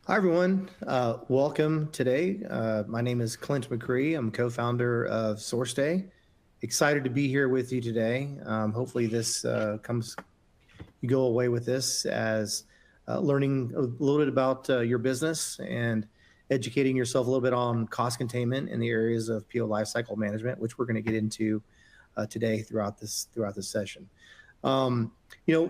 Hi, everyone. Welcome today. My name is Clint McCree. I'm co-founder of SourceDay. Excited to be here with you today. Hopefully this you go away with this as learning a little bit about your business and educating yourself a little bit on cost containment in the areas of PO lifecycle management, which we're going to get into today throughout this session. Um,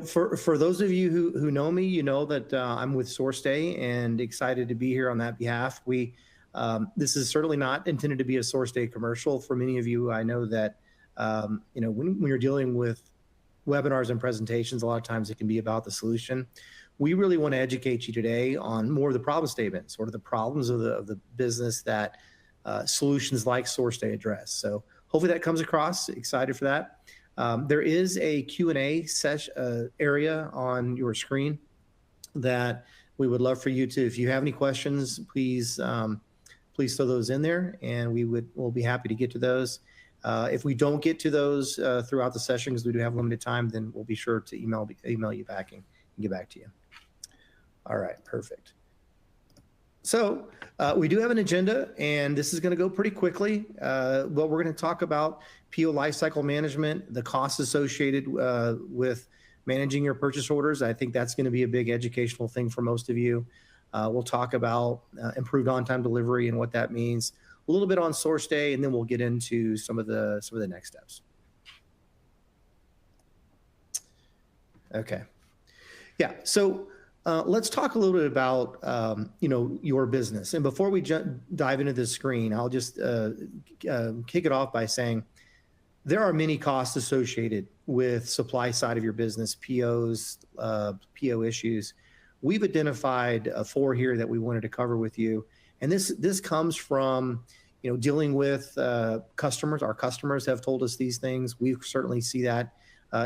for those of you who know me, you know that I'm with SourceDay and excited to be here on that behalf. This is certainly not intended to be a SourceDay commercial. For many of you, I know that when you're dealing with webinars and presentations, a lot of times it can be about the solution. We really want to educate you today on more of the problem statements, sort of the problems of the business that solutions like SourceDay address. So hopefully that comes across. Excited for that. There is a Q&A area on your screen that we would love for you to, if you have any questions, please throw those in there, and we'll be happy to get to those. If we don't get to those throughout the session, because we do have limited time, then we'll be sure to email you back and get back to you. All right, perfect. So we do have an agenda, and this is going to go pretty quickly. But we're going to talk about PO lifecycle management, the costs associated with managing your purchase orders. I think that's going to be a big educational thing for most of you. We'll talk about improved on-time delivery and what that means, a little bit on SourceDay, and then we'll get into some of the next steps. Okay. Yeah. So let's talk a little bit about your business. And before we dive into the screen, I'll just kick it off by saying there are many costs associated with supply side of your business, POs, PO issues. We've identified 4 here that we wanted to cover with you, and this comes from dealing with customers. Our customers have told us these things. We certainly see that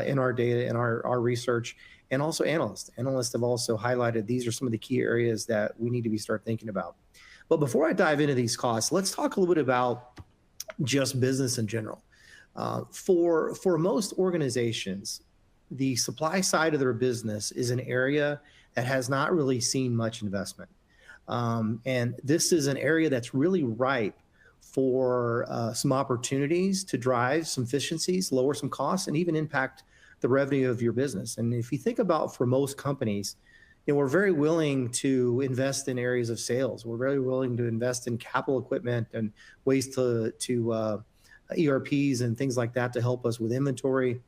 in our data, in our research. And also analysts. Analysts have also highlighted these are some of the key areas that we need to start thinking about. But before I dive into these costs, let's talk a little bit about just business in general. For most organizations, the supply side of their business is an area that has not really seen much investment. And this is an area that's really ripe for some opportunities to drive some efficiencies, lower some costs, and even impact the revenue of your business. And if you think about, for most companies, we're very willing to invest in areas of sales. We're very willing to invest in capital equipment and ways to ERPs and things like that to help us with inventory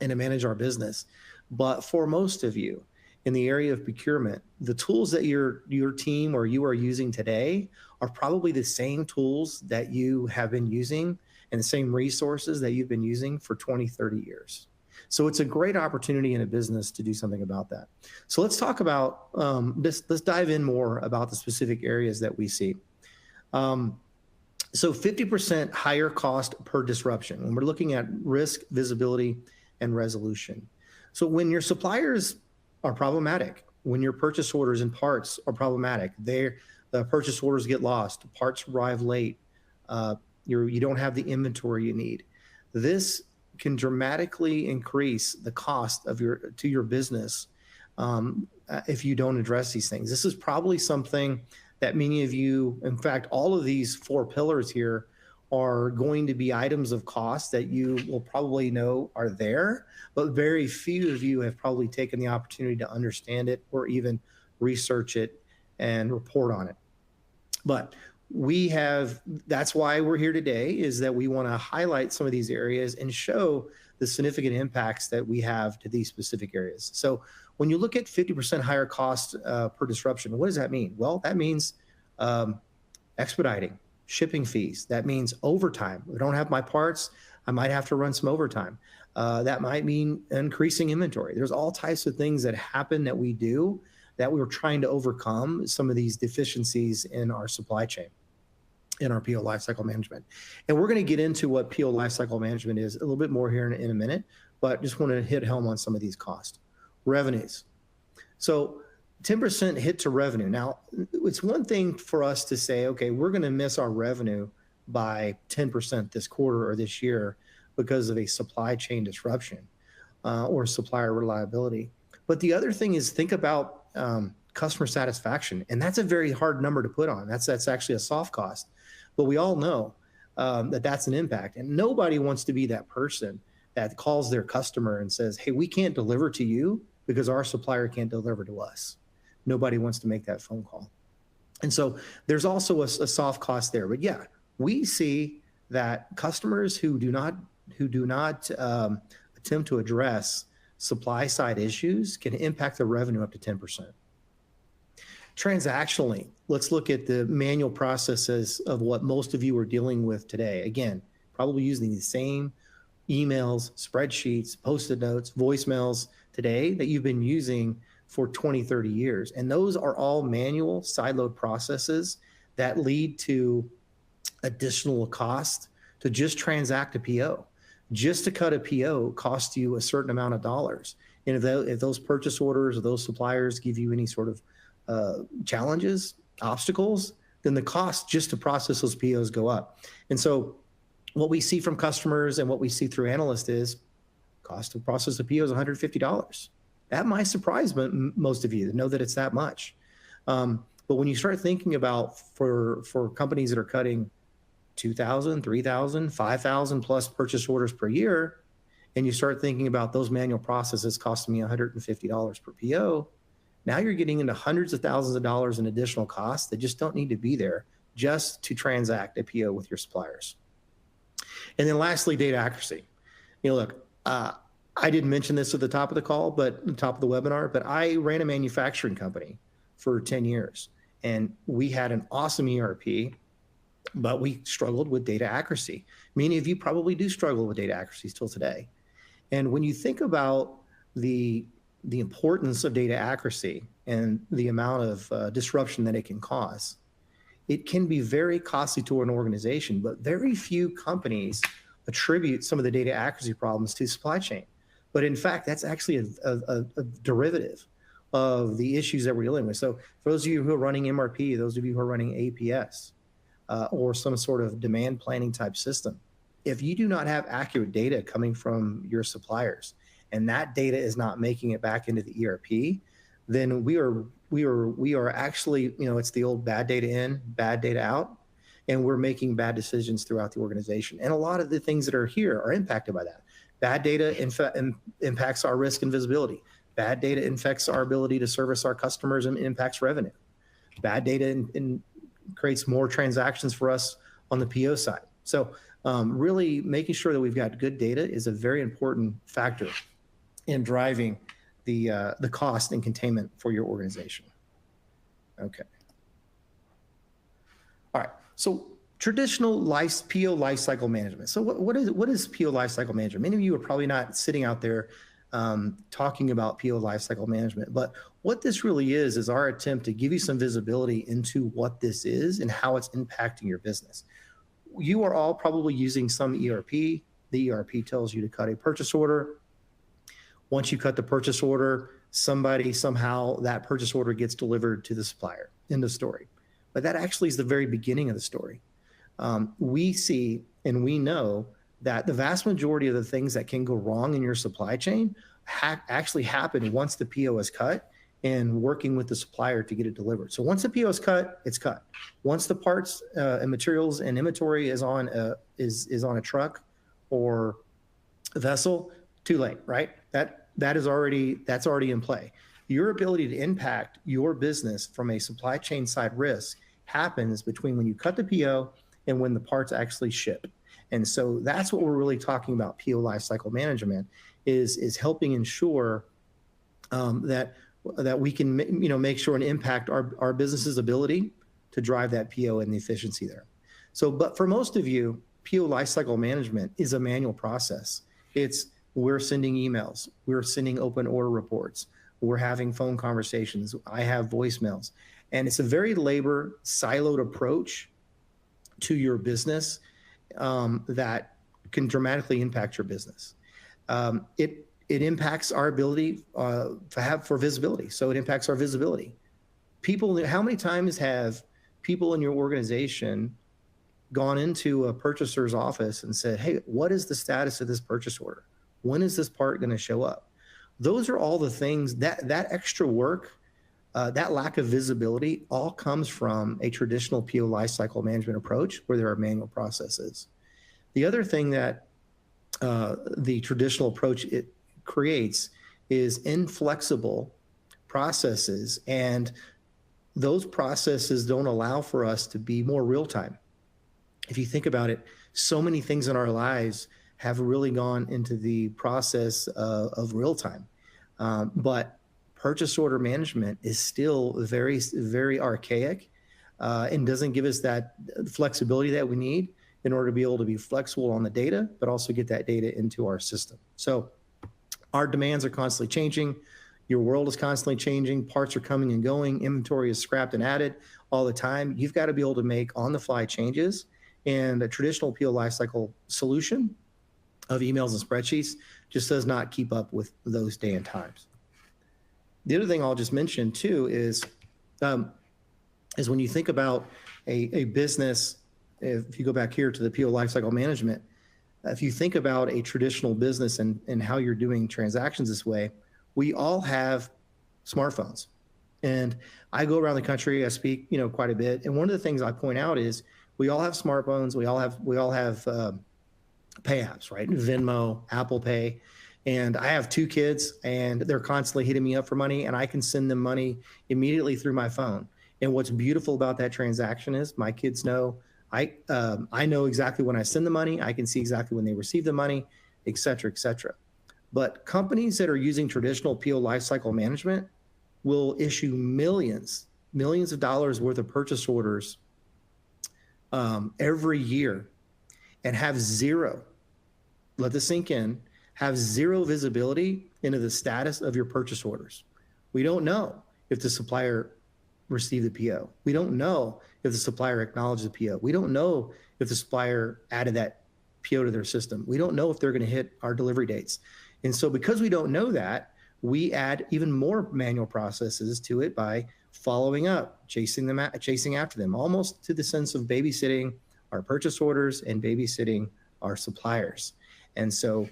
and to manage our business. But for most of you in the area of procurement, the tools that your team or you are using today are probably the same tools that you have been using and the same resources that you've been using for 20, 30 years. So it's a great opportunity in a business to do something about that. So let's talk about let's dive in more about the specific areas that we see. So 50% higher cost per disruption when we're looking at risk, visibility, and resolution. So when your suppliers are problematic, when your purchase orders and parts are problematic, the purchase orders get lost, parts arrive late, you don't have the inventory you need. This can dramatically increase the cost of your business if you don't address these things. This is probably something that many of you, in fact, all of these 4 pillars here are going to be items of cost that you will probably know are there, but very few of you have probably taken the opportunity to understand it or even research it and report on it. But that's why we're here today, is that we want to highlight some of these areas and show the significant impacts that we have to these specific areas. So when you look at 50% higher cost per disruption, what does that mean? Well, that means expediting, shipping fees. That means overtime. I don't have my parts, I might have to run some overtime. That might mean increasing inventory. There's all types of things that happen that we do that we're trying to overcome some of these deficiencies in our supply chain, in our PO lifecycle management. And we're going to get into what PO lifecycle management is a little bit more here in a minute, but just want to hit home on some of these costs. Revenues. So 10% hit to revenue. Now, it's one thing for us to say, okay, we're going to miss our revenue by 10% this quarter or this year because of a supply chain disruption or supplier reliability. But the other thing is, think about customer satisfaction. And that's a very hard number to put on. That's actually a soft cost. But we all know that that's an impact. And nobody wants to be that person that calls their customer and says, hey, we can't deliver to you because our supplier can't deliver to us. Nobody wants to make that phone call. And so there's also a soft cost there. But yeah, we see that customers who do not attempt to address supply side issues can impact their revenue up to 10%. Transactionally, let's look at the manual processes of what most of you are dealing with today. Again, probably using the same emails, spreadsheets, post-it notes, voicemails today that you've been using for 20, 30 years. And those are all manual siloed processes that lead to additional cost to just transact a PO. Just to cut a PO costs you a certain amount of dollars. And if those purchase orders or those suppliers give you any sort of challenges, obstacles, then the cost just to process those POs go up. And so what we see from customers and what we see through analysts is cost to process a PO is $150. That might surprise most of you to know that it's that much. But when you start thinking about for companies that are cutting 2,000, 3,000, 5,000 plus purchase orders per year, and you start thinking about those manual processes costing me $150 per PO, now you're getting into hundreds of thousands of dollars in additional costs that just don't need to be there just to transact a PO with your suppliers. And then lastly, data accuracy. Look, I didn't mention this at the top of the call, but the top of the webinar, but I ran a manufacturing company for 10 years and we had an awesome ERP, but we struggled with data accuracy. Many of you probably do struggle with data accuracy still today. And when you think about the importance of data accuracy and the amount of disruption that it can cause, it can be very costly to an organization, but very few companies attribute some of the data accuracy problems to supply chain. But in fact, that's actually a derivative of the issues that we're dealing with. So for those of you who are running MRP, those of you who are running APS, or some sort of demand planning type system, if you do not have accurate data coming from your suppliers, and that data is not making it back into the ERP, then we are actually, it's the old bad data in, bad data out, and we're making bad decisions throughout the organization. And a lot of the things that are here are impacted by that. Bad data impacts our risk and visibility. Bad data infects our ability to service our customers and impacts revenue. Bad data creates more transactions for us on the PO side. So really making sure that we've got good data is a very important factor in driving the cost and containment for your organization. Okay. All right. So traditional PO lifecycle management. So what is PO lifecycle management? Many of you are probably not sitting out there talking about PO lifecycle management, but what this really is our attempt to give you some visibility into what this is and how it's impacting your business. You are all probably using some ERP. The ERP tells you to cut a purchase order. Once you cut the purchase order, somehow that purchase order gets delivered to the supplier. End of story. But that actually is the very beginning of the story. We see and we know that the vast majority of the things that can go wrong in your supply chain actually happen once the PO is cut and working with the supplier to get it delivered. So once the PO is cut, it's cut. Once the parts and materials and inventory is on a truck or a vessel, too late, right? That's already in play. Your ability to impact your business from a supply chain side risk happens between when you cut the PO and when the parts actually ship. And so that's what we're really talking about. PO lifecycle management is helping ensure that we can make sure and impact our business's ability to drive that PO and the efficiency there. So, but for most of you, PO lifecycle management is a manual process. We're sending emails, we're sending open order reports, we're having phone conversations, I have voicemails, and it's a very labor siloed approach to your business that can dramatically impact your business. It impacts our ability for visibility. So it impacts our visibility. How many times have people in your organization gone into a purchaser's office and said, hey, what is the status of this purchase order? When is this part going to show up? Those are all the things that extra work That lack of visibility all comes from a traditional PO lifecycle management approach where there are manual processes. The other thing that the traditional approach it creates is inflexible processes, and those processes don't allow for us to be more real time. If you think about it, so many things in our lives have really gone into the process of real time. But purchase order management is still very, very archaic and doesn't give us that flexibility that we need in order to be able to be flexible on the data, but also get that data into our system. So our demands are constantly changing. Your world is constantly changing. Parts are coming and going. Inventory is scrapped and added all the time. You've got to be able to make on-the-fly changes. And a traditional PO lifecycle solution of emails and spreadsheets just does not keep up with those day and times. The other thing I'll just mention too is when you think about a business, if you go back here to the PO lifecycle management, if you think about a traditional business and how you're doing transactions this way, we all have smartphones. And I go around the country, I speak, quite a bit. And one of the things I point out is we all have smartphones. We all have pay apps, right? Venmo, Apple Pay. And I have 2 kids and they're constantly hitting me up for money, and I can send them money immediately through my phone. And what's beautiful about that transaction is my kids know I know exactly when I send the money. I can see exactly when they receive the money, et cetera, et cetera. But companies that are using traditional PO lifecycle management will issue millions of dollars worth of purchase orders every year and have zero, let this sink in, have zero visibility into the status of your purchase orders. We don't know if the supplier received the PO. We don't know if the supplier acknowledged the PO. We don't know if the supplier added that PO to their system. We don't know if they're going to hit our delivery dates. And so because we don't know that, we add even more manual processes to it by following up, chasing after them, almost to the sense of babysitting our purchase orders and babysitting our suppliers. And so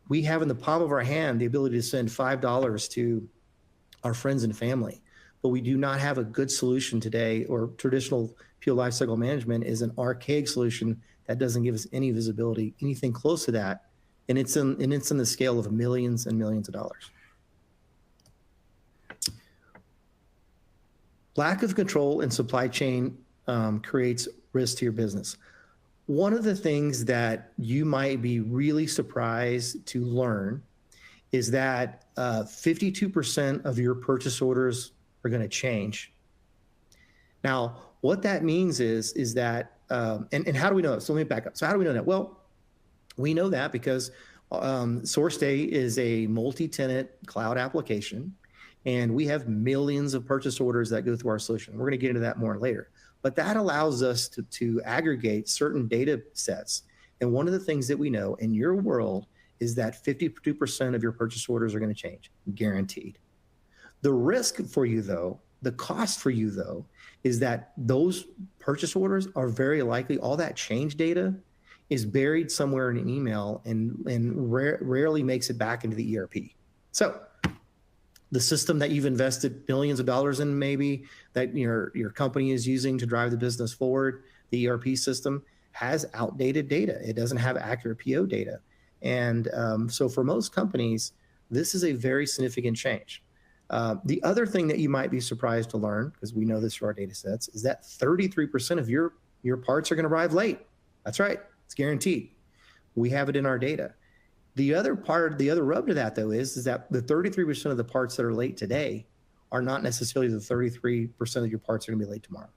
we have in the palm of our hand the ability to send $5 to our friends and family, but we do not have a good solution today, or traditional PO lifecycle management is an archaic solution that doesn't give us any visibility, anything close to that. And it's in the scale of millions and millions of dollars. Lack of control in supply chain creates risk to your business. One of the things that you might be really surprised to learn is that 52% of your purchase orders are going to change. Now, what that means is that, and how do we know that? So let me back up. So how do we know that? Well, we know that because SourceDay is a multi-tenant cloud application, and we have millions of purchase orders that go through our solution. We're going to get into that more later. But that allows us to aggregate certain data sets. And one of the things that we know in your world is that 52% of your purchase orders are going to change, guaranteed. The risk for you, though, the cost for you, though, is that those purchase orders are very likely, all that change data is buried somewhere in an email and rarely makes it back into the ERP. So the system that you've invested billions of dollars in, maybe that your company is using to drive the business forward, the ERP system has outdated data. It doesn't have accurate PO data. And so for most companies, this is a very significant change. The other thing that you might be surprised to learn, because we know this through our data sets, is that 33% of your parts are going to arrive late. That's right. It's guaranteed. We have it in our data. The other rub to that, though, is that the 33% of the parts that are late today are not necessarily the 33% of your parts are going to be late tomorrow.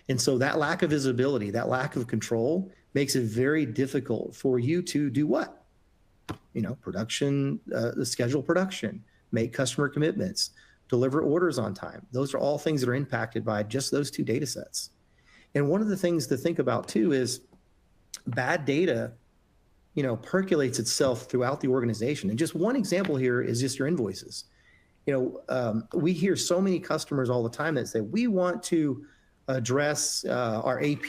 And so that lack of visibility, that lack of control makes it very difficult for you to do what? Production, schedule production, make customer commitments, deliver orders on time. Those are all things that are impacted by just those 2 data sets. And one of the things to think about too is bad data, percolates itself throughout the organization. And just one example here is just your invoices. We hear so many customers all the time that say, we want to address our AP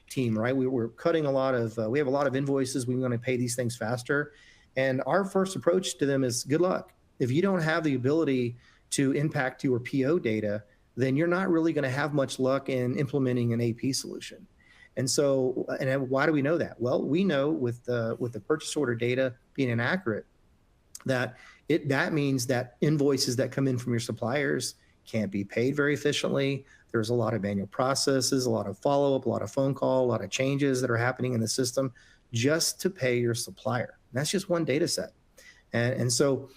team, right? We're cutting we have a lot of invoices. We want to pay these things faster. And our first approach to them is good luck. If you don't have the ability to impact your PO data, then you're not really going to have much luck in implementing an AP solution. And so, and why do we know that? Well, we know with the purchase order data being inaccurate, that means that invoices that come in from your suppliers can't be paid very efficiently. There's a lot of manual processes, a lot of follow-up, a lot of phone call, a lot of changes that are happening in the system just to pay your supplier. And that's just one data set. And so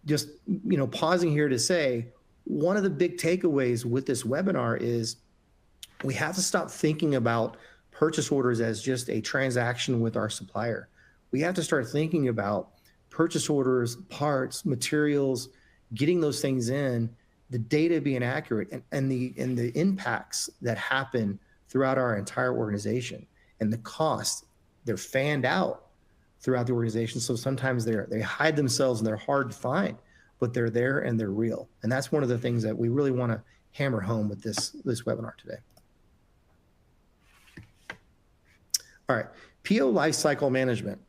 just, pausing here to say, one of the big takeaways with this webinar is we have to stop thinking about purchase orders as just a transaction with our supplier. We have to start thinking about purchase orders, parts, materials, getting those things in, the data being accurate, and the impacts that happen throughout our entire organization, and the costs, they're fanned out throughout the organization. So sometimes they hide themselves and they're hard to find, but they're there and they're real. And that's one of the things that we really want to hammer home with this webinar today. All right, PO lifecycle management.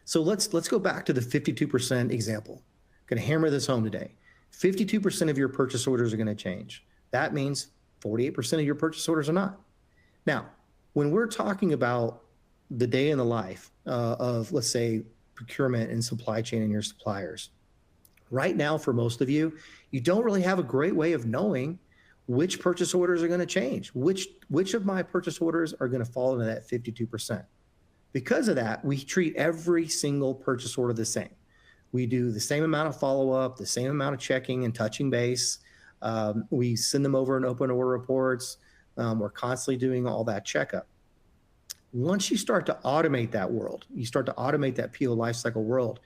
So let's go back to the 52% example. I'm going to hammer this home today. 52% of your purchase orders are going to change. That means 48% of your purchase orders are not. Now, when we're talking about the day in the life of, let's say, procurement and supply chain and your suppliers, right now, for most of you, you don't really have a great way of knowing which purchase orders are going to change, which of my purchase orders are going to fall into that 52%. Because of that, we treat every single purchase order the same. We do the same amount of follow-up, the same amount of checking and touching base. We send them over in open order reports. We're constantly doing all that checkup. Once you start to automate that world, you start to automate that PO lifecycle world,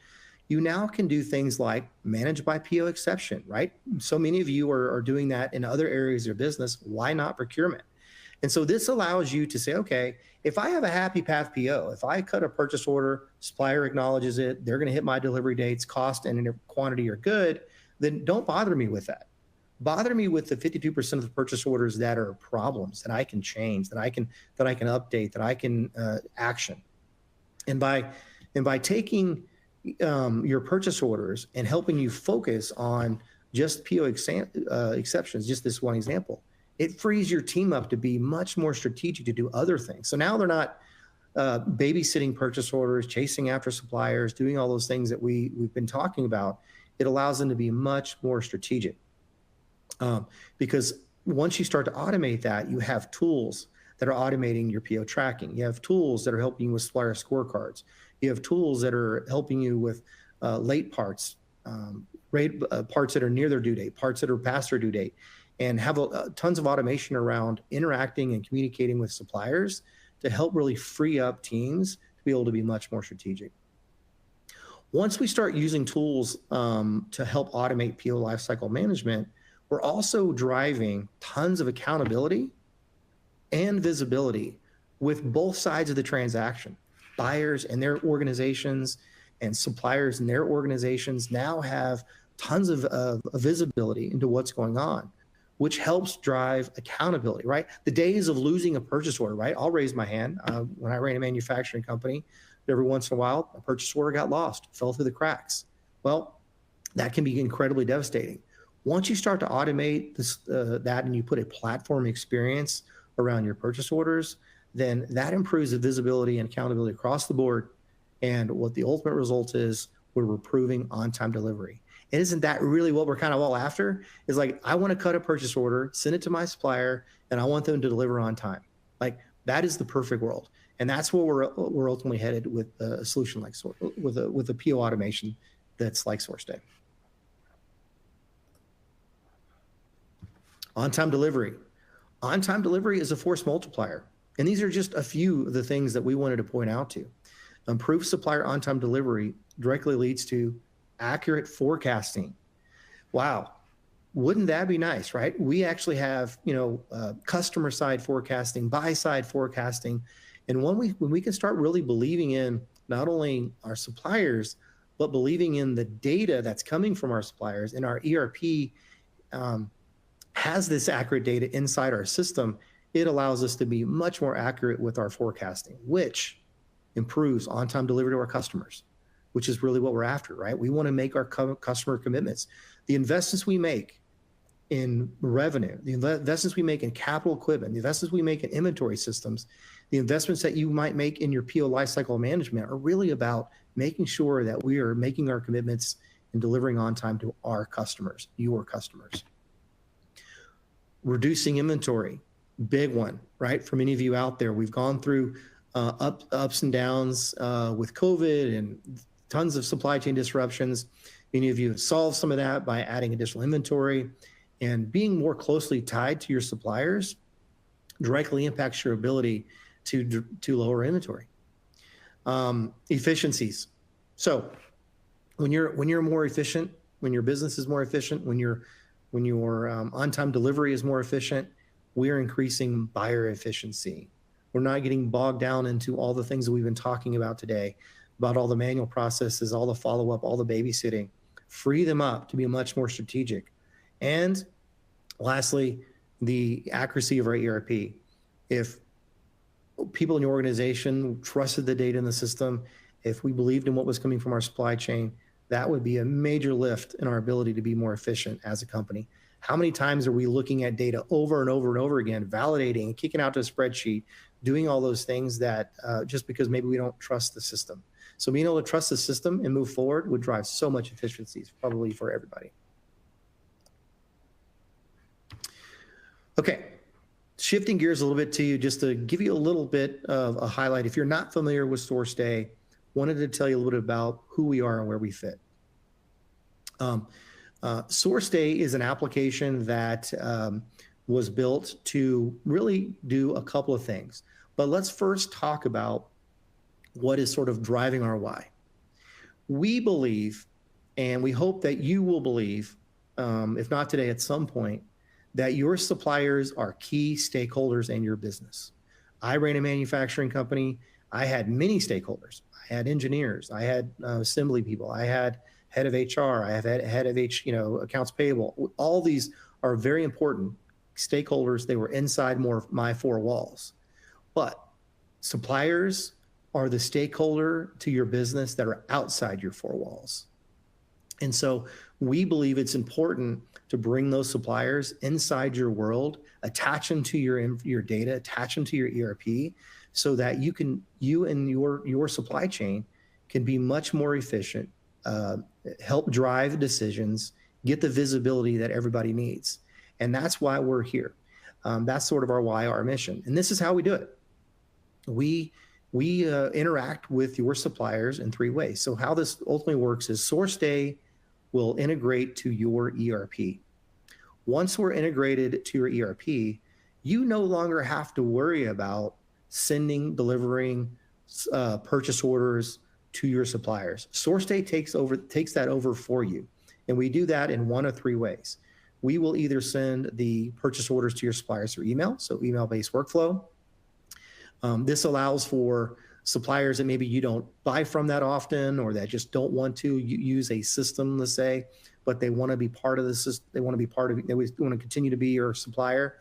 you now can do things like manage by PO exception, right? So many of you are doing that in other areas of your business. Why not procurement? And so this allows you to say, okay, if I have a happy path PO, if I cut a purchase order, supplier acknowledges it, they're going to hit my delivery dates, cost and quantity are good, then don't bother me with that. Bother me with the 52% of the purchase orders that are problems that I can change, that I can update, that I can action. And by taking your purchase orders and helping you focus on just PO exceptions, just this one example, it frees your team up to be much more strategic to do other things. So now they're not babysitting purchase orders, chasing after suppliers, doing all those things that we've been talking about. It allows them to be much more strategic. Because once you start to automate that, you have tools that are automating your PO tracking. You have tools that are helping you with supplier scorecards. You have tools that are helping you with late parts, parts that are near their due date, parts that are past their due date, and have tons of automation around interacting and communicating with suppliers to help really free up teams to be able to be much more strategic. Once we start using tools to help automate PO lifecycle management, we're also driving tons of accountability and visibility with both sides of the transaction. Buyers and their organizations and suppliers and their organizations now have tons of visibility into what's going on, which helps drive accountability, right? The days of losing a purchase order, right? I'll raise my hand. When I ran a manufacturing company, every once in a while, a purchase order got lost, fell through the cracks. Well, that can be incredibly devastating. Once you start to automate this, that and you put a platform experience around your purchase orders, then that improves the visibility and accountability across the board. And what the ultimate result is, we're improving on-time delivery. And isn't that really what we're kind of all after? Is like, I want to cut a purchase order, send it to my supplier, and I want them to deliver on time. Like, that is the perfect world. And that's where we're ultimately headed with a solution like with a PO automation that's like SourceDay. On-time delivery. On-time delivery is a force multiplier. And these are just a few of the things that we wanted to point out to you. Improved supplier on-time delivery directly leads to accurate forecasting. Wow. Wouldn't that be nice, right? We actually have, customer side forecasting, buy side forecasting. And when we can start really believing in not only our suppliers, but believing in the data that's coming from our suppliers, and our ERP has this accurate data inside our system, it allows us to be much more accurate with our forecasting, which improves on-time delivery to our customers, which is really what we're after, right? We want to make our customer commitments. The investments we make in revenue, the investments we make in capital equipment, the investments we make in inventory systems, the investments that you might make in your PO lifecycle management are really about making sure that we are making our commitments and delivering on time to our customers, your customers. Reducing inventory, big one, right? For many of you out there, we've gone through ups and downs with COVID and tons of supply chain disruptions. Many of you have solved some of that by adding additional inventory, and being more closely tied to your suppliers directly impacts your ability to lower inventory. Efficiencies. So when you're more efficient, when your business is more efficient, when your on-time delivery is more efficient, we're increasing buyer efficiency. We're not getting bogged down into all the things that we've been talking about today, about all the manual processes, all the follow-up, all the babysitting. Free them up to be much more strategic. And lastly, the accuracy of our ERP. If people in your organization trusted the data in the system, if we believed in what was coming from our supply chain, that would be a major lift in our ability to be more efficient as a company. How many times are we looking at data over and over and over again, validating, kicking out to a spreadsheet, doing all those things that just because maybe we don't trust the system. So being able to trust the system and move forward would drive so much efficiencies, probably for everybody. Okay, shifting gears a little bit to you, just to give you a little bit of a highlight. If you're not familiar with SourceDay, wanted to tell you a little bit about who we are and where we fit. SourceDay is an application that was built to really do a couple of things. But let's first talk about what is sort of driving our why. We believe, and we hope that you will believe, if not today, at some point, that your suppliers are key stakeholders in your business. I ran a manufacturing company. I had many stakeholders. I had engineers. I had assembly people. I had head of HR. I have head of accounts payable. All these are very important stakeholders. They were inside my four walls. But suppliers are the stakeholder to your business that are outside your four walls. And so we believe it's important to bring those suppliers inside your world, attach them to your data, attach them to your ERP, so that you and your supply chain can be much more efficient, help drive decisions, get the visibility that everybody needs. And that's why we're here. That's sort of our why, our mission. And this is how we do it. We interact with your suppliers in three ways. So how this ultimately works is SourceDay will integrate to your ERP. Once we're integrated to your ERP, you no longer have to worry about delivering purchase orders to your suppliers. SourceDay takes that over for you. And we do that in one of three ways. We will either send the purchase orders to your suppliers through email, so email-based workflow. This allows for suppliers that maybe you don't buy from that often, or that just don't want to use a system, let's say, but they want to be part of the system. They want to be part of it. They want to continue to be your supplier.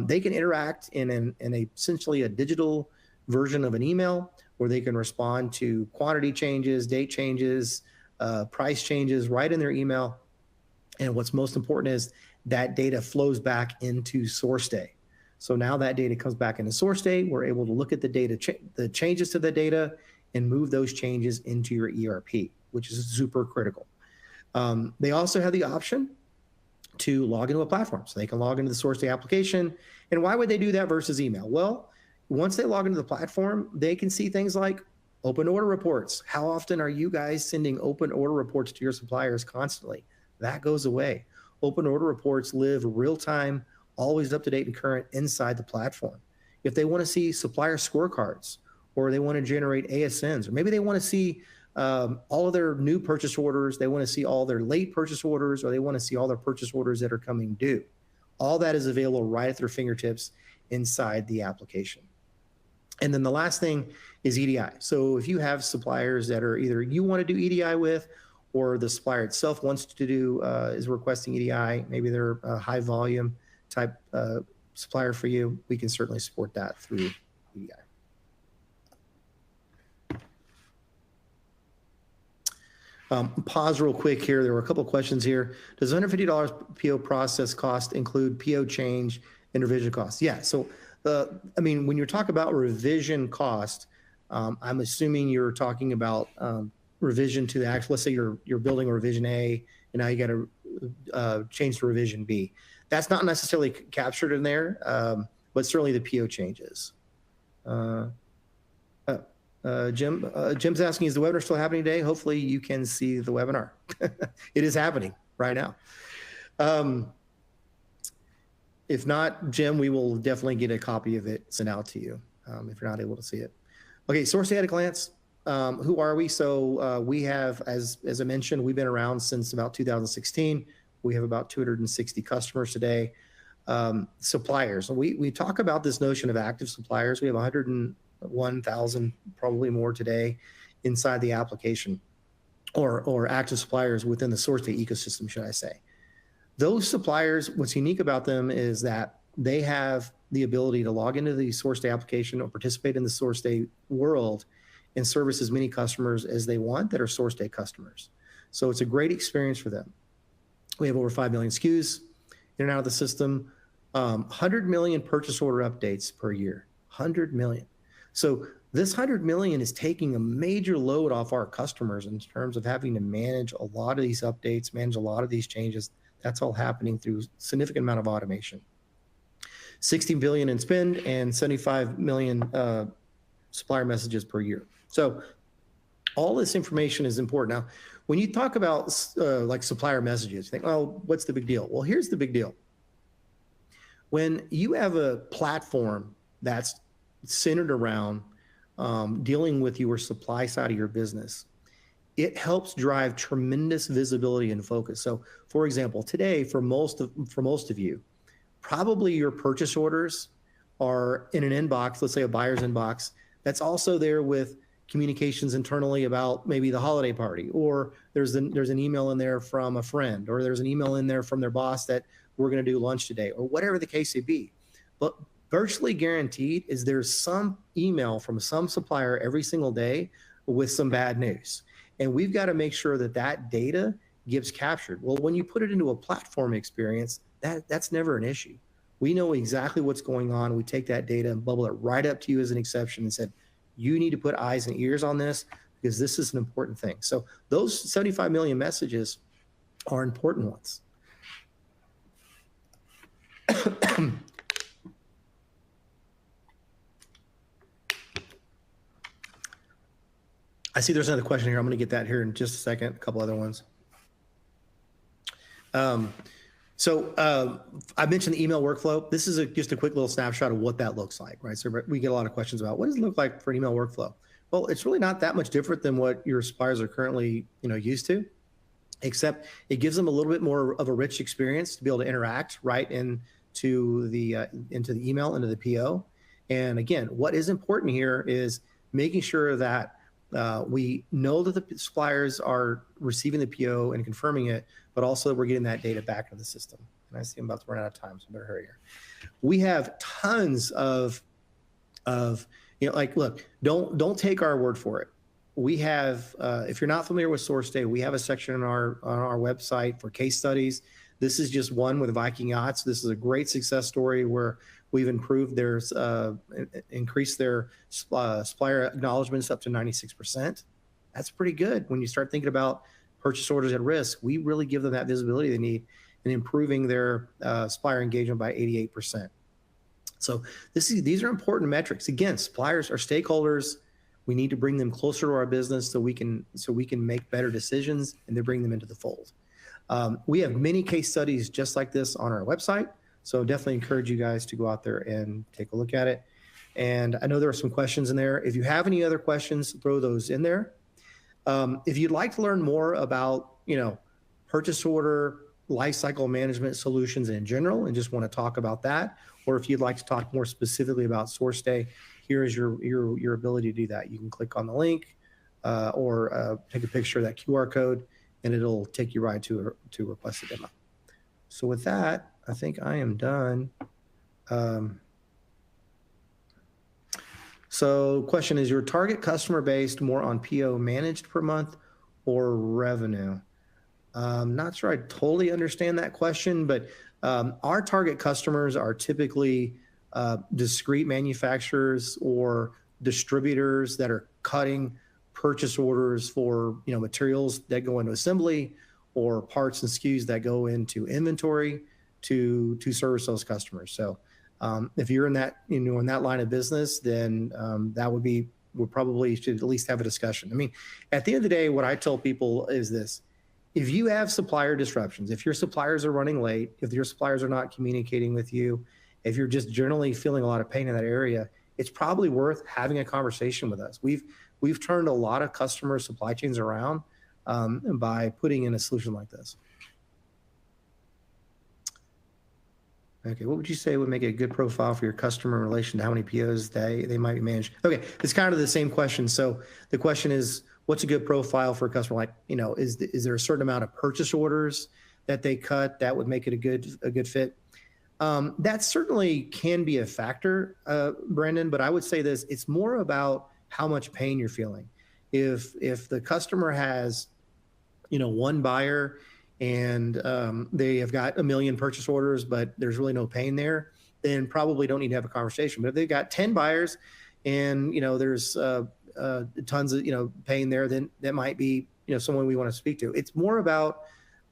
They can interact in essentially a digital version of an email, where they can respond to quantity changes, date changes, price changes right in their email. And what's most important is that data flows back into SourceDay. So now that data comes back into SourceDay. We're able to look at the data, the changes to the data, and move those changes into your ERP, which is super critical. They also have the option to log into a platform. So they can log into the SourceDay application. And why would they do that versus email? Well, once they log into the platform, they can see things like open order reports. How often are you guys sending open order reports to your suppliers constantly? That goes away. Open order reports live real time, always up to date and current inside the platform. If they want to see supplier scorecards, or they want to generate ASNs, or maybe they want to see all of their new purchase orders, they want to see all their late purchase orders, or they want to see all their purchase orders that are coming due. All that is available right at their fingertips inside the application. And then the last thing is EDI. So if you have suppliers that are either you want to do EDI with, or the supplier itself wants to do, is requesting EDI, maybe they're a high volume type supplier for you, we can certainly support that through EDI. Pause real quick here. There were a couple questions here. Does $150 PO process cost include PO change and revision costs? Yeah. So, I mean, when you talk about revision cost, I'm assuming you're talking about revision to the actual. Let's say you're building a revision A, and now you got to change to revision B. That's not necessarily captured in there, but certainly the PO changes. Jim's asking, is the webinar still happening today? Hopefully you can see the webinar. It is happening right now. If not, Jim, we will definitely get a copy of it sent out to you if you're not able to see it. Okay, SourceDay at a glance. Who are we? So we have, as I mentioned, we've been around since about 2016. We have about 260 customers today. Suppliers. We talk about this notion of active suppliers. We have 101,000, probably more today, inside the application, or active suppliers within the SourceDay ecosystem, should I say. Those suppliers, what's unique about them is that they have the ability to log into the SourceDay application or participate in the SourceDay world and service as many customers as they want that are SourceDay customers. So it's a great experience for them. We have over 5 million SKUs in and out of the system, 100 million purchase order updates per year, 100 million. So this 100 million is taking a major load off our customers in terms of having to manage a lot of these updates, manage a lot of these changes. That's all happening through a significant amount of automation. 60 billion in spend and 75 million supplier messages per year. So all this information is important. Now, when you talk about like supplier messages, you think, oh, what's the big deal? Well, here's the big deal. When you have a platform that's centered around dealing with your supply side of your business, it helps drive tremendous visibility and focus. So, for example, today, for most of you, probably your purchase orders are in an inbox, let's say a buyer's inbox, that's also there with communications internally about maybe the holiday party, or there's an email in there from a friend, or there's an email in there from their boss that we're going to do lunch today, or whatever the case may be. But virtually guaranteed is there's some email from some supplier every single day with some bad news. And we've got to make sure that that data gets captured. Well, when you put it into a platform experience, that's never an issue. We know exactly what's going on. We take that data and bubble it right up to you as an exception and said, you need to put eyes and ears on this because this is an important thing. So those 75 million messages are important ones. I see there's another question here. I'm going to get that here in just a second. A couple other ones. I mentioned the email workflow. This is just a quick little snapshot of what that looks like, right? So we get a lot of questions about what does it look like for an email workflow? Well, it's really not that much different than what your suppliers are currently, used to, except it gives them a little bit more of a rich experience to be able to interact right into the email, into the PO. And again, what is important here is making sure that we know that the suppliers are receiving the PO and confirming it, but also we're getting that data back into the system. And I see I'm about to run out of time, so I better hurry here. We have tons of look, don't take our word for it. We have, if you're not familiar with SourceDay, we have a section on our website for case studies. This is just one with Viking Yachts. This is a great success story where we've improved increased their supplier acknowledgements up to 96%. That's pretty good when you start thinking about purchase orders at risk. We really give them that visibility they need in improving their supplier engagement by 88%. So these are important metrics. Again, suppliers are stakeholders. We need to bring them closer to our business so we can make better decisions and then bring them into the fold. We have many case studies just like this on our website. So definitely encourage you guys to go out there and take a look at it. And I know there are some questions in there. If you have any other questions, throw those in there. If you'd like to learn more about, purchase order, lifecycle management solutions in general, and just want to talk about that, or if you'd like to talk more specifically about SourceDay, here is your ability to do that. You can click on the link or take a picture of that QR code, and it'll take you right to request a demo. So with that, I think I am done. So question is, your target customer based more on PO managed per month or revenue? Not sure I totally understand that question, but our target customers are typically discrete manufacturers or distributors that are cutting purchase orders for materials that go into assembly or parts and SKUs that go into inventory to service those customers. So if you're in that in that line of business, then that would be we probably should at least have a discussion. I mean, at the end of the day, what I tell people is this: if you have supplier disruptions, if your suppliers are running late, if your suppliers are not communicating with you, if you're just generally feeling a lot of pain in that area, it's probably worth having a conversation with us. We've turned a lot of customer supply chains around by putting in a solution like this. Okay, what would you say would make a good profile for your customer in relation to how many POs they might be managed? Okay, it's kind of the same question. So the question is, what's a good profile for a customer? Like, is there a certain amount of purchase orders that they cut that would make it a good fit? That certainly can be a factor, Brandon, but I would say this: it's more about how much pain you're feeling. If the customer has, one buyer and they have got 1 million purchase orders, but there's really no pain there, then probably don't need to have a conversation. But if they've got 10 buyers and there's tons of pain there, then that might be someone we want to speak to. It's more about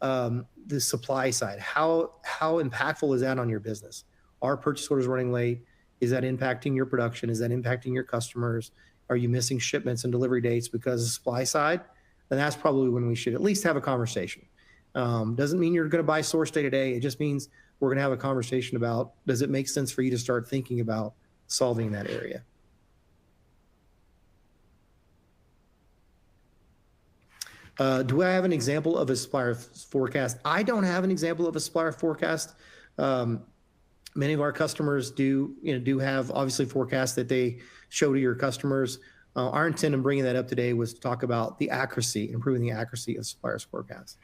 the supply side. How impactful is that on your business? Are purchase orders running late? Is that impacting your production? Is that impacting your customers? Are you missing shipments and delivery dates because of the supply side? Then that's probably when we should at least have a conversation. Doesn't mean you're going to buy SourceDay today. It just means we're going to have a conversation about, does it make sense for you to start thinking about solving that area? Do I have an example of a supplier forecast? I don't have an example of a supplier forecast. Many of our customers do have obviously forecasts that they show to your customers. Our intent in bringing that up today was to talk about the accuracy, improving the accuracy of suppliers' forecasts.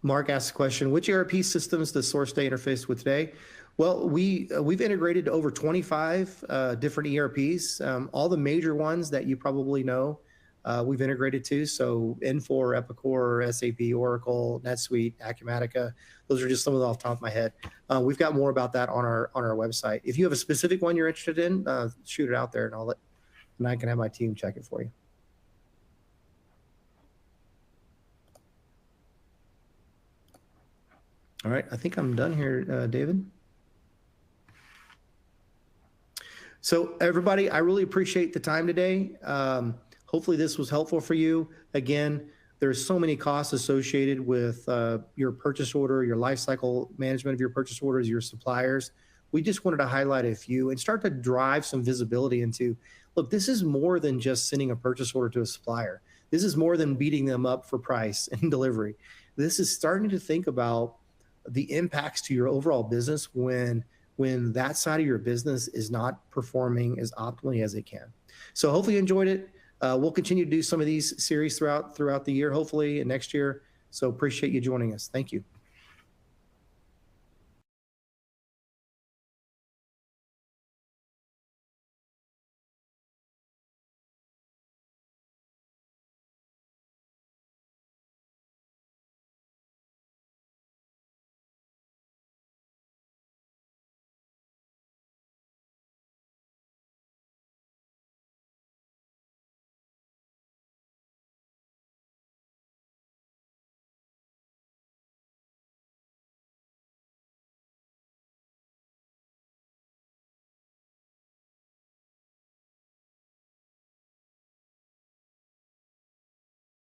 Mark asked a question: which ERP systems does SourceDay interface with today? Well, we've integrated to over 25 different ERPs. All the major ones that you probably know, we've integrated to. So Infor, Epicor, SAP, Oracle, NetSuite, Acumatica. Those are just some of the off the top of my head. We've got more about that on our website. If you have a specific one you're interested in, shoot it out there, and I can have my team check it for you. All right, I think I'm done here, David. So everybody, I really appreciate the time today. Hopefully this was helpful for you. Again, there's so many costs associated with your purchase order, your lifecycle management of your purchase orders, your suppliers. We just wanted to highlight a few and start to drive some visibility into, look, this is more than just sending a purchase order to a supplier. This is more than beating them up for price and delivery. This is starting to think about the impacts to your overall business when that side of your business is not performing as optimally as it can. So hopefully you enjoyed it. We'll continue to do some of these series throughout the year, hopefully, and next year. So appreciate you joining us. Thank you.